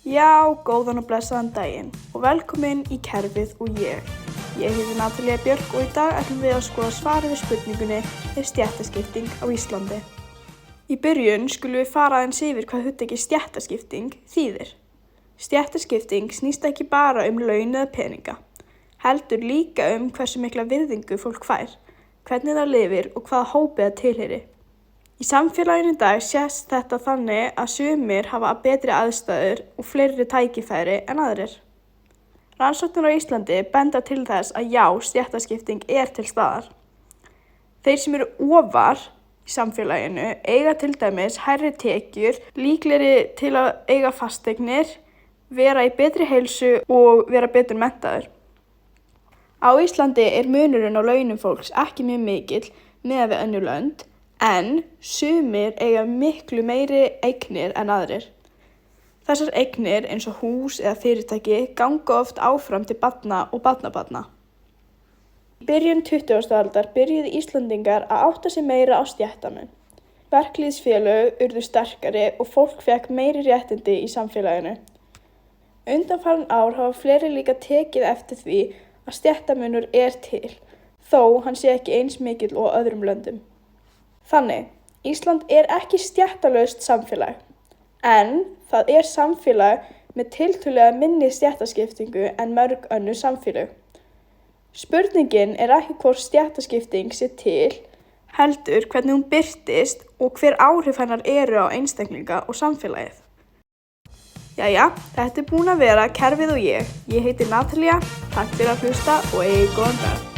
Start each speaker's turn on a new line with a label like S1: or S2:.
S1: Já, góðan og blessaðan daginn og velkomin í Kerfið og ég. Ég heiti Natalía Björk og í dag ætlum við að skoða svarið við spurningunni stéttaskipting á Íslandi. Í byrjun skulum við fara aðeins yfir hvað hugtakið stéttaskipting þýðir. Stéttaskipting snýst ekki bara laun eða peninga, heldur líka hversu mikla virðingu fólk fær, hvernig það lifir og hvaða hópi það tilheyrir. Í samfélaginu í dag sést þetta þannig að sumir hafa betri aðstæður og fleiri tækifæri en aðrir. Rannsóknir á Íslandi benda til þess að já, stéttaskipting til staðar. Þeir sem eru ofar í samfélaginu eiga til dæmis hærri tekjur, líklegri til að eiga fasteignir, vera í betri heilsu og vera betur menntaður. Á Íslandi munurinn á launum fólks ekki mjög mikill miðað við önnur lönd, en sumir eiga miklu meiri eignir en aðrir. Þessar eignir eins og hús eða fyrirtæki ganga oft áfram til barna og barnabarna. Í byrjun 20. aldar byrjuðu Íslendingar að átta sig meira á stéttamun. Verkalýðsfélög urðu sterkari og fólk fékk meiri réttindi í samfélaginu. Undanfarin ár hafa fleiri líka tekið eftir því að stéttamunur til, þó hann sé ekki eins mikill og öðrum löndum. Þannig, Ísland ekki stéttalaust samfélag, en það samfélag með tiltölulega minni stéttaskiptingu en mörg önnur samfélög. Spurningin ekki hvort stéttaskipting sé til, heldur hvernig hún birtist og hver áhrif hennar eru á einstaklinga og samfélagið. Jæja, þetta búin að vera Kerfið og ég. Ég heiti Natalía, takk fyrir að hlusta og eigið góðan dag.